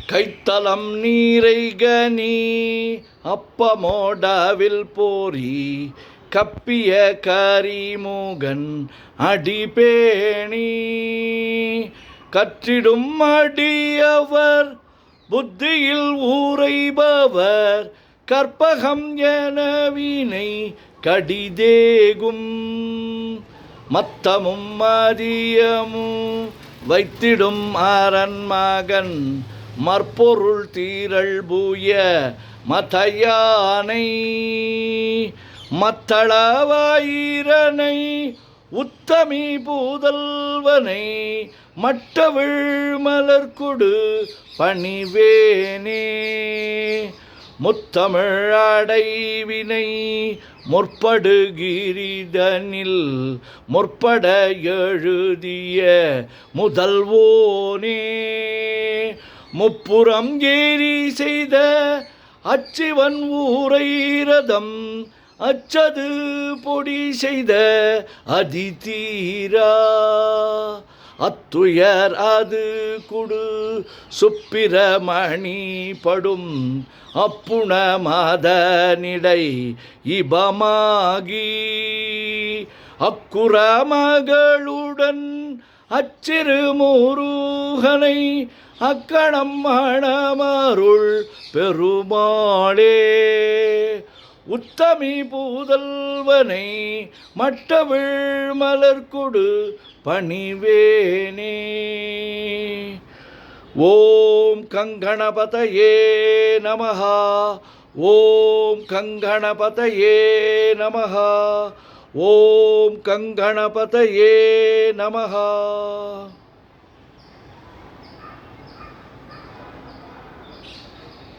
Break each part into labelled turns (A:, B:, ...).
A: கைத்தலம் நீரைகனி அப்பமோடவில் போரி கப்பிய கரிமுகன் அடிபேணி கற்றிடும் அடியவர் புத்தியில் ஊரைபவர் கற்பகம் என வினை கடிதேகும் மத்தமும் மதியமும் வைத்திடும் அரண்மகன் மற்பொருள் தீரல் பூய மதையானை மத்தளவாயிரனை உத்தமி பூதல்வனை மட்டவிழ் மலர்கொடு பணிவேனே முத்தமிழ் அடைவினை முற்படுகிரிதனில் முற்பட எழுதிய முதல்வோனே முப்புறம் ஏறி செய்த அச்சிவன் ஊரைரதம் அச்சது பொடி செய்த அதிதீரா அத்துயர் அது குடு சுப்பிரமணி படும் அப்புண மதனிடை இபமாகி அக்குற மகளுடன் அச்சிறு முருகனை அக்கணம் மணமருள் பெருமாளே உத்தமி பூதல்வனை மட்டவிழ் மலர்கொடு பணிவேனே. ஓம் கங்கணபதயே நமஹ. ஓம் கங்கணபதயே நமஹ. ஓம் கங்கணபதயே நமஹ.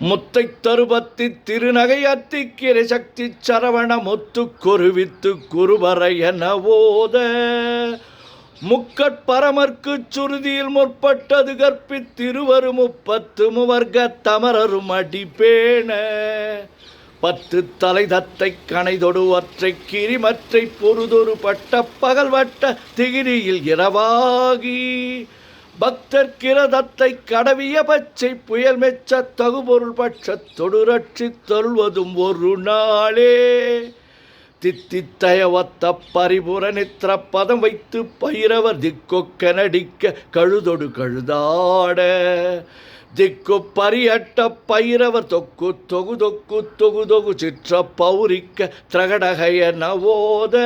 A: முத்தை தருபத்தி திருநகை அத்திக்கிரை சக்தி சரவண முத்து குருவித்து குருவரையன ஓத முக்கட்பரமர்க்கு சுருதியில் முற்பட்டது கற்பித்திருவரு முப்பத்து முவர்க்க தமரரும் அடிப்பேன பத்து தலை தத்தை கணைதொடு ஒற்றை கிரிமற்றை பொருதொரு பட்ட பகல் வட்ட திகிரியில் இரவாகி பக்தர் கிரதத்தை கடவிய பச்சை புயல் மெச்ச தகுபொருள் பட்சத்தொடு ரட்சி தொல்வதும் ஒரு நாளே தித்தித்தய ஒத்த பரிபுர நித்திர பதம் வைத்து பயிரவர் திக்கொக்க நடிக்க கழுதொடு கழுதாட திக்கு பரியட்ட பயிரவர் தொக்கு தொகு தொக்கு தொகு தொகு சிற்ற பௌரிக்க திரகடகைய நவோத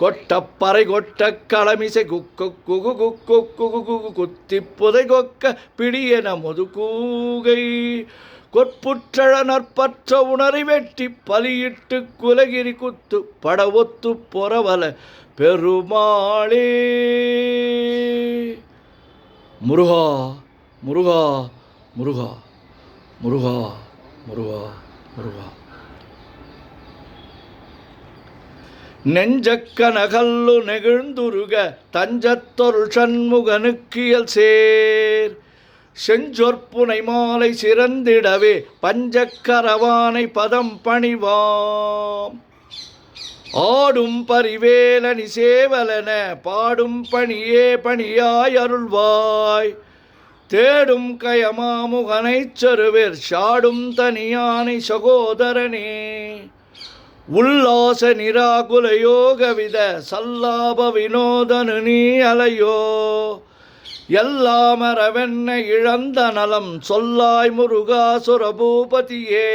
A: கொட்டப்பறை கொட்ட களமிசை குக்கு குகு குக்கு குகு குகு குத்தி புதை கொக்க பிடியென முதுகூகை கொற்புற்றழ நற்பற்ற உணரை வெட்டி பலியிட்டு குலகிரி குத்து படவொத்து பொறவல பெருமாளே. முருகா முருகா முருகா முருகா முருகா முருகா. நெஞ்சக்க நகல்லு நெகிழ்ந்துருக தஞ்சத்தொருள் சண்முகனுக்கியல் சேர் செஞ்சொற்புனை மாலை சிறந்திடவே பஞ்சக்கரவானை பதம் பணிவாம் ஆடும் பரிவேலனி சேவலன பாடும் பணியே பணியாய் அருள்வாய் தேடும் கயமாமுகனைச் செருவேர் சாடும் தனியானை சகோதரனே உல்லாச நிராகுல யோகவித சல்லாப வினோதனு நீ அலையோ எல்லாமரவென்ன இழந்த நலம் சொல்லாய் முருகாசுர பூபதியே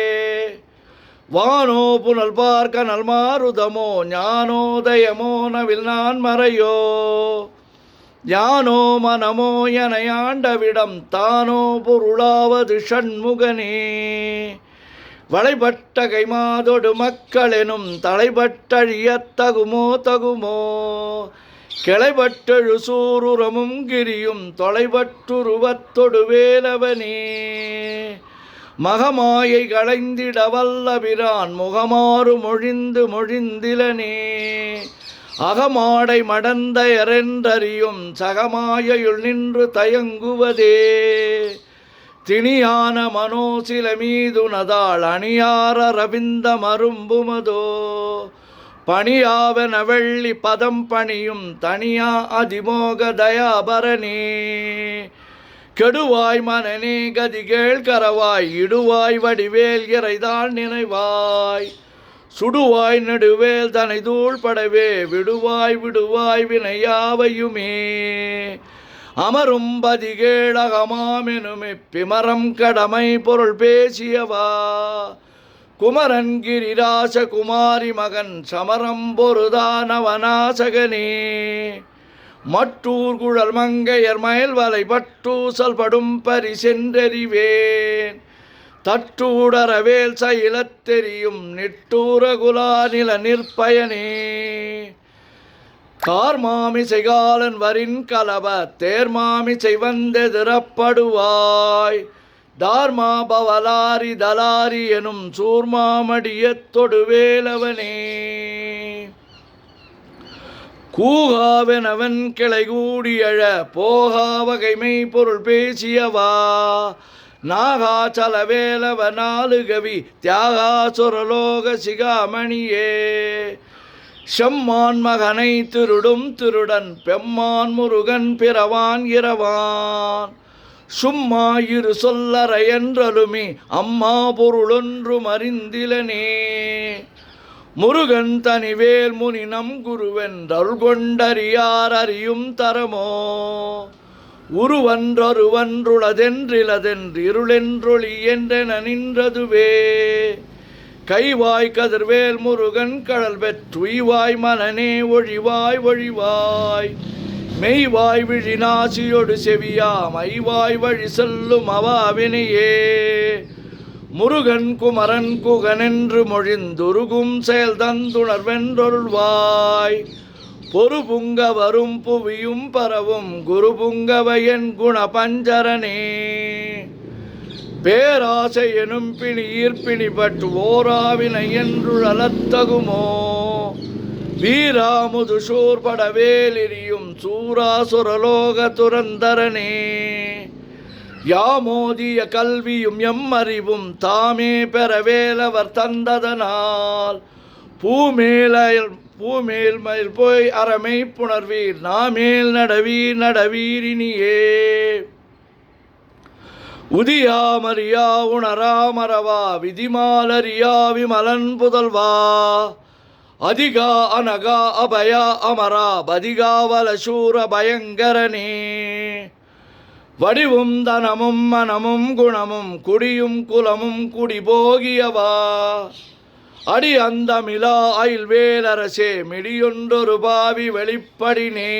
A: வானோ புனல் பார்க்க நல்மாருதமோ ஞானோதயமோ நவில் நான் மறையோ யானோ மனமோ என ஆண்டவிடம் தானோ பொருளாவது ஷண்முகனே வளைபட்ட கைமாதொடு மக்களெனும் தலைபட்டழியத்தகுமோ தகுமோ கிளைபட்டெழு சூருரமும் கிரியும் தொலைபட்டுருவத்தொடு வேலவனே மகமாயை களைந்திட வல்லபிரான் முகமாறு மொழிந்து மொழிந்திலனே அகமாடை மடந்தையரென்றறியும் சகமாயுள் நின்று தயங்குவதே திணியான மனோசில மீதுனதாள் அணியார ரவிந்த மரும்புமதோ பணியாவன வெள்ளி பதம் பணியும் தனியா அதிமோக தயாபரணே கெடுவாய் மனநே கதிகேள் கரவாய் இடுவாய் வடிவேல் இறைதான் நினைவாய் சுடுவாய் நெடுவேல் தனை தூள் படவே விடுவாய் விடுவாய் வினையாவையுமே அமரும் பதிகேளகமாமெனுமே பிமரம் கடமை பொருள் பேசியவா குமரன் கிரிராச குமாரி மகன் சமரம் பொருதானவனாசகனே மட்டூர் குழல் மங்கையர் மயல் வலை பட்டூசல் படும் பரிசென்றறிவேன் தட்டூடரவேல் சைலத் தெரியும் நிட்டூர குலா நில நிற்பயனே கார்மாமிசை காலன் வரின் கலவ தேர்மாமிசை வந்தெதிரப்படுவாய் தார்மா பவலாரி தலாரி எனும் சூர்மாமடியத் தொடுவேலவனே கூகாவெனவன் கிளை கூடியழ போகா வகைமை பொருள் பேசியவா நாகாச்சலவேலவ நாலுகவி தியாகாசுரலோக சிகாமணியே செம்மான் மகனை திருடும் திருடன் பெம்மான் முருகன் பிறவான் இரவான் சும்மா இரு சொல்லற என்றலுமி அம்மா பொருளொன்றும் அறிந்திலனே முருகன் தனிவேல் முனினம் குருவென்றருள் கொண்டறியார் அறியும் தரமோ உருவன்றொருவன்றுளதென்றிலதென்றிருளென்றொளி என்றென நின்றதுவே கைவாய் கதிர்வேல் முருகன் கடல் பெற்றுய்வாய் மனநே ஒழிவாய் ஒழிவாய் மெய்வாய் விழிநாசியொடு செவியாம் ஐவாய் வழி செல்லும் அவாவினையே முருகன் குமரன் குகனென்று மொழிந்துருகும் செயல் தந்துணர்வென்றொருள்வாய் பொறுபுங்க வரும் புவியும் பரவும் குரு புங்கவையன் குண பஞ்சரனே பேராசை எனும் பிணியிற் பிணிபட்டு ஓராவினை என்றுழலத்தகுமோ வீராமுது சூர்படவேலிரியும் சூராசுரலோக துரந்தரனே யாமோதிய கல்வியும் எம்மறிவும் தாமே பெறவேலவர் தந்ததனால் பூமேல் மயில் போய் அறமை புணர்வீர் நாமேல் நடவீர் நடவீரினியே உதியாமறியா உணராமரவா விதிமாலரியா விமலன் புதல்வா அதிகா அனகா அபயா அமரா பதிகாவல சூர பயங்கரனே வடிவும் தனமும் மனமும் குணமும் குடியும் குலமும் குடி போகியவா அடி அந்தமிலா அயில் வேலரசே மிடியொன்றொரு பாவி வெளிப்படினே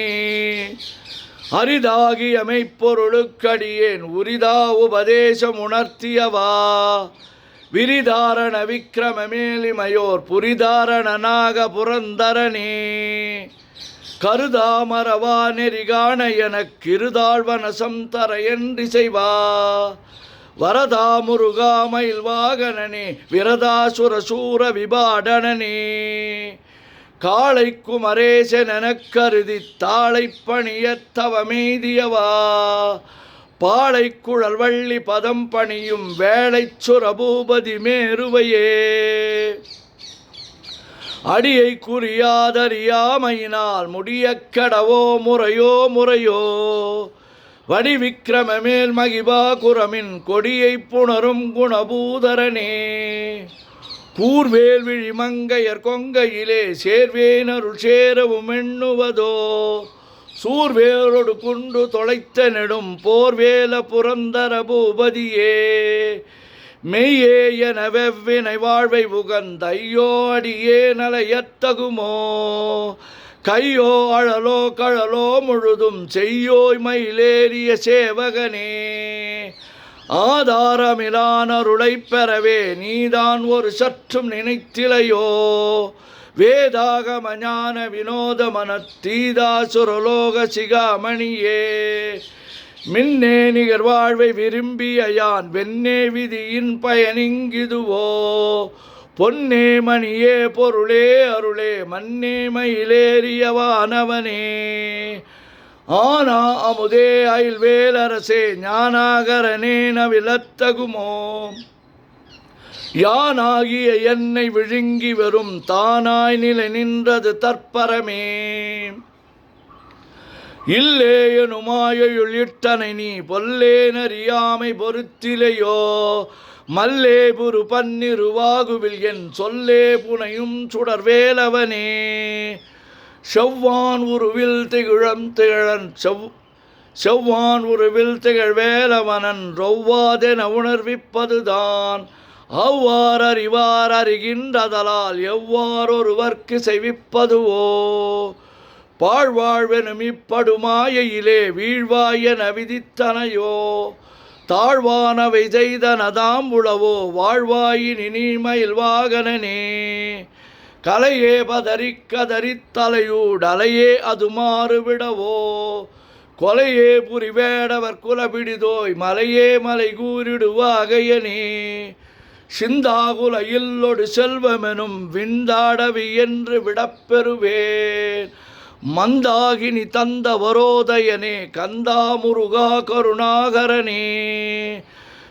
A: அரிதாகிய மெய்ப்பொருளுக்கடியேன் உரிதா உபதேசம் உணர்த்தியவா விரிதாரண விக்கிரமமேலிமையோர் புரிதாரண நாக புரந்தரனே கருதாமரவா நெறிகாண எனக்கிருதாழ்வனசம் தர என்றிசைவா வரதா முருகா மயில் வாகனனே விரதாசுர சூர விபாடனனே காளை குமரேசனெனக் கருதி தாளை பணியத்தவமெய்தியவா பாளை குழல் வள்ளி பதம் பணியும் வேளை சுரபூபதி மேருவையே அடியை குறியாதறியாமையினால் முடிய கடவோ முறையோ முறையோ வடிவிக்கிரமமேல் மகிபா குரமின் கொடியை புணரும் குணபூதரனே கூர்வேல் விழிமங்கையர் கொங்கையிலே சேர்வேனருள் சேரவும் எண்ணுவதோ சூர்வேலொடு குண்டு தொலைத்த நெடும் போர்வேல புரந்தர பூபதியே மெய்யே என வெவ்வினை வாழ்வை உகந்தையோ அடியே நலையத்தகுமோ கையோ அழலோ கழலோ முழுதும் செய்யோய் மயிலேறிய சேவகனே ஆதாரமிலானருளைப் பெறவே நீதான் ஒரு சற்றும் நினைத்திலையோ வேதாகம ஞான வினோத மனத்தீதாசுரலோக சிகாமணியே மின்னே நிகர் வாழ்வை விரும்பிய யான் வெண்ணே விதியின் பயனிங்கிதுவோ பொன்னே மணியே பொருளே அருளே மன்னே மயிலேறியவானவனே ஆனா அமுதே அயில் வேலரசே ஞானாகரனே நவிலத்தகுமோ யானாகிய என்னை விழுங்கி வரும் தானாய் நிலை நின்றது தற்பரமே இல்லே எனுமாயுள் இட்டனை நீ பொல்லேனறியாமை பொறுத்திலையோ மல்லே புரு பன்னிருவாகுவில் என் சொல்லே புனையும் சுடர்வேலவனே செவ்வான் உருவில் திகழம் திகழன் செவ்வான் உருவில் திகழ்வேலவனன் ரொவ்வாதென உணர்விப்பதுதான் அவ்வாறு அறிவார் அறிகின்றதலால் எவ்வாறொருவர்க்கு செய்விப்பதுவோ பாழ்வாழ்வெனும் இப்படுமாயிலே வீழ்வாயென விதித்தனையோ தாழ்வானவை செய்தனதாம் உளவோ வாழ்வாயின் இனிமயில் வாகனனே கலையே பதறிக்கதறித்தலையூடலையே அது மாறுவிடவோ கொலையே புரிவேடவர் குலபிடிதோய் மலையே மலை கூறிடுவாகையனே சிந்தாகுல இல்லொடு செல்வமெனும் விந்தாடவி என்று விடப்பெறுவேன் மந்தாகினி தந்த வரோதயனே கந்தா முருகா கருணாகரனே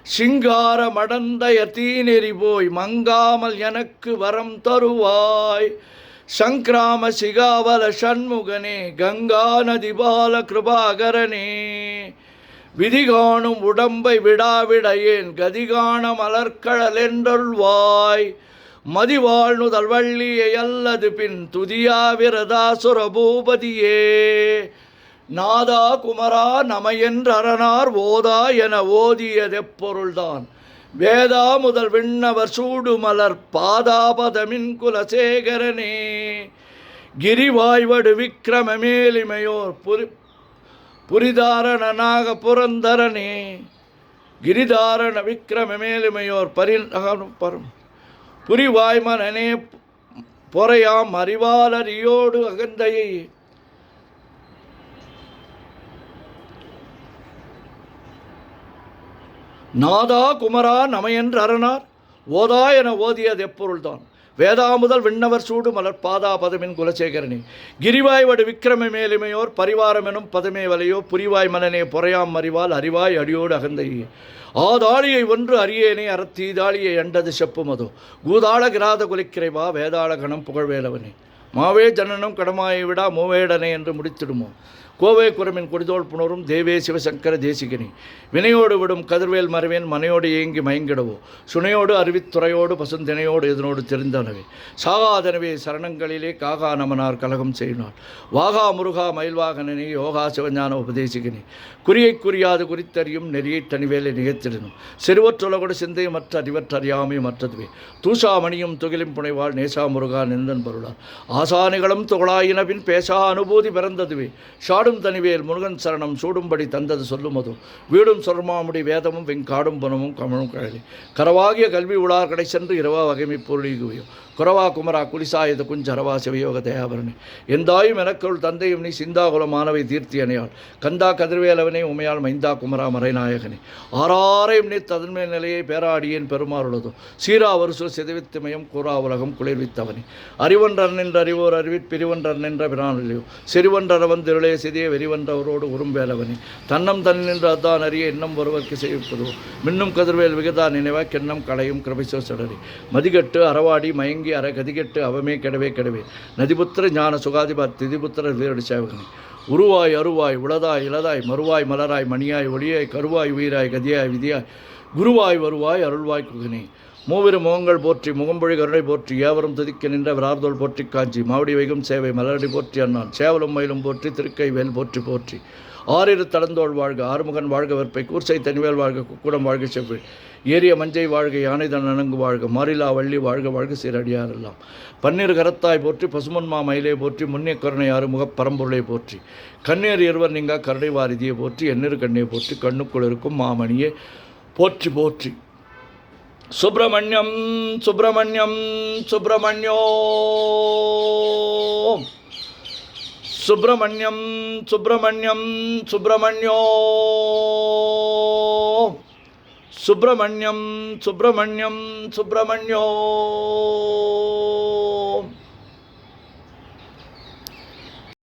A: சிங்கார மடந்தய தீநெறி போய் மங்காமல் எனக்கு வரம் தருவாய் சங்கிராம சிகாவல சண்முகனே கங்கா நதி பால கிருபாகரனே விதிகாணும் உடம்பை விடாவிடையேன் கதிகாண மலர்கழல் என்றொள்வாய் மதிவாழ்நுதல் வள்ளியை அல்லது பின் துதியாவிரதாசுர பூபதியே நாதா குமரா நமையென்றரணார் ஓதா என ஓதியதெப்பொருள்தான் வேதா முதல் விண்ணவர் சூடுமலர் பாதாபதமின் குலசேகரனே கிரிவாய்வடு விக்கிரம மேலிமையோர் புரிதாரணனாக புரந்தரனே கிரிதாரண விக்கிரம மேலிமையோர் புரிவாய்மனனே பொறையாம் அறிவாளரியோடு அகந்தையை நாதா குமரா நமையென்று அரணார் ஓதா என ஓதியது எப்பொருள்தான் வேதாமுதல் விண்ணவர் சூடு மலர் பாதா பதமின் குலசேகரனே கிரிவாய்வடு விக்கிரம மேலிமையோர் பரிவாரமெனும் பதமே வலையோ புரிவாய் மனனே பொறையாம் அறிவால் அறிவாய் அடியோடு அகந்தையே ஆதாளியை ஒன்று அரியேனே அறத்தீதாளியை அண்டது செப்புமதோ கூதாள கிராத குலிக்கிறைவா வேதாள கணம் புகழ்வேலவனே மாவே ஜனனம் கடமாயை விடா மூவேடனே என்று முடித்திடுமோ கோவை குரமின் கொடிதோள் புணரும் தேவே சிவசங்கர தேசிகனி வினையோடு விடும் கதிர்வேல் மறைவேன் மனையோடு ஏங்கி மயங்கிடவோ சுனையோடு அறிவித்துறையோடு பசுந்தினையோடு இதனோடு தெரிந்தனவே சாகாதனவே சரணங்களிலே காகா நமனார் கலகம் செய்யினார் வாகா முருகா மயில்வாகனனே யோகா சிவஞான உபதேசிகனி குறியை குறியாது குறித்தறியும் நெறியை தனிவேலை நிகழ்த்திடணும் சிறுவற்றுலகோடு சிந்தை மற்ற அறிவற்றறியாமை மற்றதுவே தூஷா மணியும் துகிலும் புனைவாள் நேசா முருகா நிந்தன் பருளார் ஆசானிகளும் துகளாயினபின் பேசா அனுபூதி பிறந்ததுவே ஷாடும் தனிவேல் முருகன் சரணம் சூடும்படி தந்தது சொல்லுமதோ வீடும் சொர்மாமுடி வேதமும் வெங்காடும் பனமும் கமழும் கழலி கரவாகிய கல்வி உளார் கடை சென்று இரவா வகைமை பொருளிகுவையோ குரவா குமரா குலிசாயுத குஞ்சரவா சிவயோக தயாபரணி எந்தாயும் எனக்குள் தந்தையும் நீ சிந்தாகுல மாணவை தீர்த்தி அணையாள் கந்தா கதிர்வேலவனே உமையால் மைந்தா குமரா மறைநாயகனே ஆறாரையும் நீ ததன்மேல் நிலையை பேராடியேன் பெருமாறுள்ளதோ சீரா வருசு சிதவித்துமயம் கூறா உலகம் குளிர்வித்தவனே அறிவொன்றர் நின்ற அறிவோர் அறிவிற் பிரிவொன்றர் நின்ற பிரானிலையோ செறிவொன்றர வந்திருளே சிதிய வெறிவன்றவரோடு உரும்பேலவனே தன்னம் தன் நின்று அதான் அறிய இன்னும் ஒருவர்க்கு செய்விப்பதோ மின்னும் கதிர்வேல் விகதா நினைவா கென்னம் களையும் கிரபிசோ சடரி மதிகட்டு அறவாடி மயங்கி அற கதிகெட்டு அவமே கெடவே கெடவே நதிபுத்திர ஞான சுகாதிபார் திதிபுத்திர வீரடி சேவகனே உருவாய் அருவாய் உளதாய் இளதாய் மறுவாய் மலராய் மணியாய் ஒளியாய் கருவாய் உயிராய் கதியாய் விதியாய் குருவாய் வருவாய் அருள்வாய் குகனே மூவிரு முகங்கள் போற்றி முகம்பொழி கருணை போற்றி ஏவரும் துதிக்க நின்ற விரார்தோல் போற்றி காஞ்சி மாவடி வைகும் சேவை மலரடி போற்றி அண்ணான் சேவலும் மயிலும் போற்றி திருக்கை வேல் போற்றி போற்றி ஆறிரு தடந்தோள் வாழ்க ஆறுமுகன் வாழ்க வெற்பை கூர்சை தனிவேல் வாழ்க குக்குடம் வாழ்க செவ்வி ஏரிய மஞ்சை வாழ்க யானைதன் நனங்கு வாழ்க மாரிலா வள்ளி வாழ்க வாழ்க சீரடியாரெல்லாம் பன்னீர் கரத்தாய் போற்றி பசுமன்மா மயிலே போற்றி முன்னே கருணை ஆறுமுகப் பரம்பொருளை போற்றி கண்ணீர் இருவர் நீங்கா கருணை வாரிதியை போற்றி எண்ணீர் கண்ணை போற்றி கண்ணுக்குள் இருக்கும் மாமணியே போற்றி போற்றி சுப்பிரமணியம் சுப்பிரமணியம் சுப்பிரமணியோ சுப்பிரமணியம் சுப்பிரமணியம் சுப்பிரமணியோ சுப்பிரமணியம் சுப்பிரமணியம் சுப்பிரமணியோ